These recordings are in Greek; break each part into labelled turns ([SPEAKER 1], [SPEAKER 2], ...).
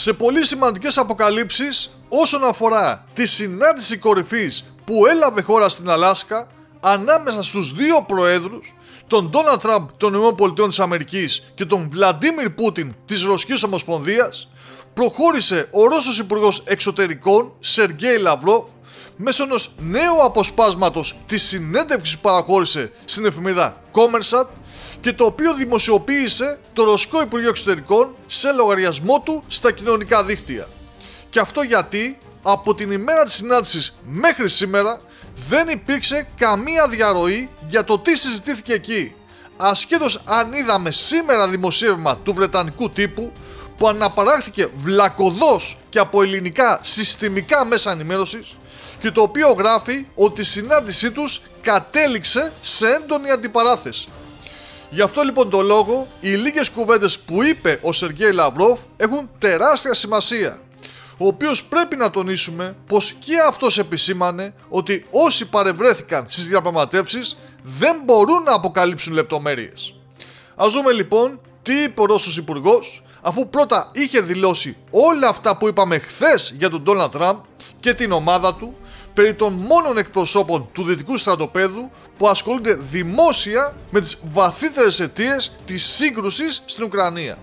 [SPEAKER 1] σε πολύ σημαντικές αποκαλύψεις όσον αφορά τη συνάντηση κορυφής που έλαβε χώρα στην Αλάσκα ανάμεσα στους δύο προέδρους, τον Ντόναλντ Τραμπ των ΗΠΑ και τον Βλαντίμιρ Πούτιν της Ρωσικής Ομοσπονδίας, προχώρησε ο Ρώσος Υπουργός Εξωτερικών Σεργέη Λαυρόβ μέσω ενός νέου αποσπάσματος της συνέντευξης που παραχώρησε στην εφημερίδα Κόμερσαντ και το οποίο δημοσιοποίησε το Ρωσικό Υπουργείο Εξωτερικών σε λογαριασμό του στα κοινωνικά δίκτυα. Και αυτό γιατί από την ημέρα της συνάντησης μέχρι σήμερα δεν υπήρξε καμία διαρροή για το τι συζητήθηκε εκεί, ασχέτως αν είδαμε σήμερα δημοσίευμα του βρετανικού τύπου που αναπαράχθηκε βλακωδώς και από ελληνικά συστημικά μέσα ενημέρωσης και το οποίο γράφει ότι η συνάντησή τους κατέληξε σε έντονη αντιπαράθεση. Γι' αυτό λοιπόν το λόγο οι λίγες κουβέντες που είπε ο Σεργέη Λαυρόβ έχουν τεράστια σημασία, ο οποίος πρέπει να τονίσουμε πως και αυτός επισήμανε ότι όσοι παρευρέθηκαν στις διαπραγματεύσεις δεν μπορούν να αποκαλύψουν λεπτομέρειες. Ας δούμε λοιπόν τι είπε ο Ρώσος Υπουργός, αφού πρώτα είχε δηλώσει όλα αυτά που είπαμε χθες για τον Ντόναλντ Τραμπ και την ομάδα του περί των μόνων εκπροσώπων του δυτικού στρατοπέδου που ασχολούνται δημόσια με τις βαθύτερες αιτίες της σύγκρουσης στην Ουκρανία.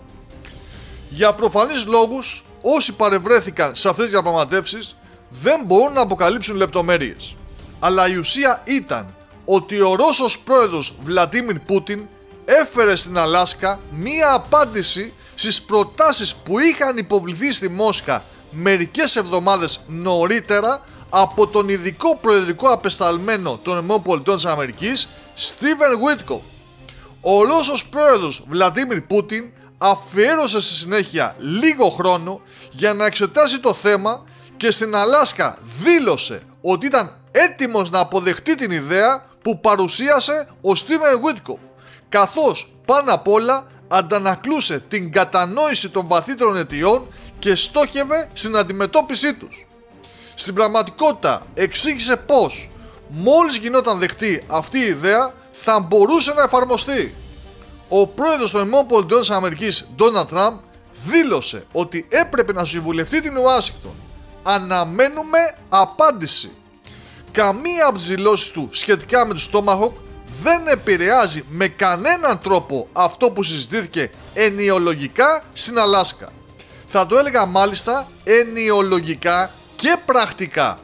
[SPEAKER 1] Για προφανείς λόγους, όσοι παρευρέθηκαν σε αυτές τις διαπραγματεύσεις δεν μπορούν να αποκαλύψουν λεπτομέρειες. Αλλά η ουσία ήταν ότι ο Ρώσος πρόεδρος Βλαντίμιρ Πούτιν έφερε στην Αλάσκα μία απάντηση στις προτάσεις που είχαν υποβληθεί στη Μόσχα μερικές εβδομάδες νωρίτερα από τον ειδικό προεδρικό απεσταλμένο των ΗΠΑ Στίβεν Γουίτκοφ. Ο Ρώσος πρόεδρος Βλαντίμιρ Πούτιν αφιέρωσε στη συνέχεια λίγο χρόνο για να εξετάσει το θέμα και στην Αλάσκα δήλωσε ότι ήταν έτοιμος να αποδεχτεί την ιδέα που παρουσίασε ο Στίβεν Γουίτκοφ, καθώς πάνω απ' όλα αντανακλούσε την κατανόηση των βαθύτερων αιτιών και στόχευε στην αντιμετώπιση τους. Στην πραγματικότητα εξήγησε πως μόλις γινόταν δεκτή αυτή η ιδέα θα μπορούσε να εφαρμοστεί. Ο πρόεδρος των ΗΠΑ Ντόναλντ Τραμπ δήλωσε ότι έπρεπε να συμβουλευτεί την Ουάσιγκτον. Αναμένουμε απάντηση. Καμία από τις δηλώσεις του σχετικά με τους Tomahawk δεν επηρεάζει με κανέναν τρόπο αυτό που συζητήθηκε ενιολογικά στην Αλάσκα. Θα το έλεγα μάλιστα ενιολογικά και πρακτικά.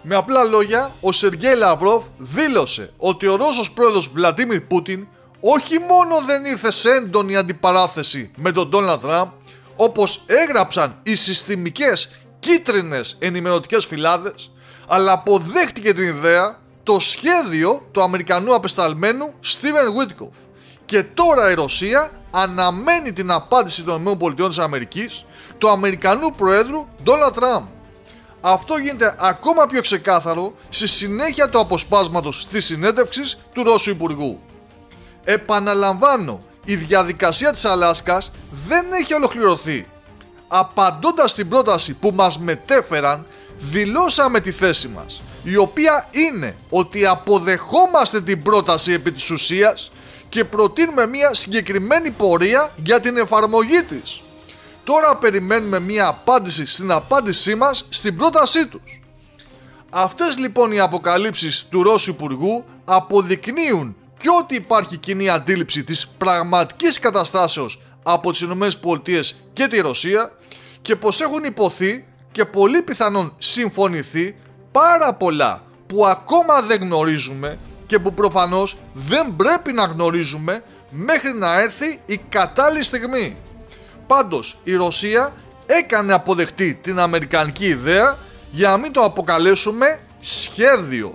[SPEAKER 1] Με απλά λόγια, ο Σεργέη Λαυρόβ δήλωσε ότι ο Ρώσος πρόεδρος Βλαντίμιρ Πούτιν όχι μόνο δεν ήρθε σε έντονη αντιπαράθεση με τον Ντόναλντ Τραμπ, όπως έγραψαν οι συστημικές κίτρινες ενημερωτικές φυλάδες, αλλά αποδέχτηκε την ιδέα, το σχέδιο του Αμερικανού απεσταλμένου Στίβεν Γουίτκοφ. Και τώρα η Ρωσία αναμένει την απάντηση των ΗΠΑ του Αμερικανού Προέδρου Ντόναλντ Τραμπ. Αυτό γίνεται ακόμα πιο ξεκάθαρο στη συνέχεια του αποσπάσματος της συνέντευξης του Ρώσου Υπουργού. Επαναλαμβάνω, η διαδικασία της Αλάσκας δεν έχει ολοκληρωθεί. Απαντώντας στην πρόταση που μας μετέφεραν, δηλώσαμε τη θέση μας, η οποία είναι ότι αποδεχόμαστε την πρόταση επί της ουσίας και προτείνουμε μια συγκεκριμένη πορεία για την εφαρμογή της. Τώρα περιμένουμε μια απάντηση στην απάντησή μας στην πρότασή τους. Αυτές λοιπόν οι αποκαλύψεις του Ρώσου Υπουργού αποδεικνύουν και ότι υπάρχει κοινή αντίληψη της πραγματικής καταστάσεως από τις ΗΠΑ και τη Ρωσία και πως έχουν υποθεί και πολύ πιθανόν συμφωνηθεί πάρα πολλά που ακόμα δεν γνωρίζουμε και που προφανώς δεν πρέπει να γνωρίζουμε μέχρι να έρθει η κατάλληλη στιγμή. Πάντως η Ρωσία έκανε αποδεκτή την αμερικανική ιδέα για να μην το αποκαλέσουμε σχέδιο.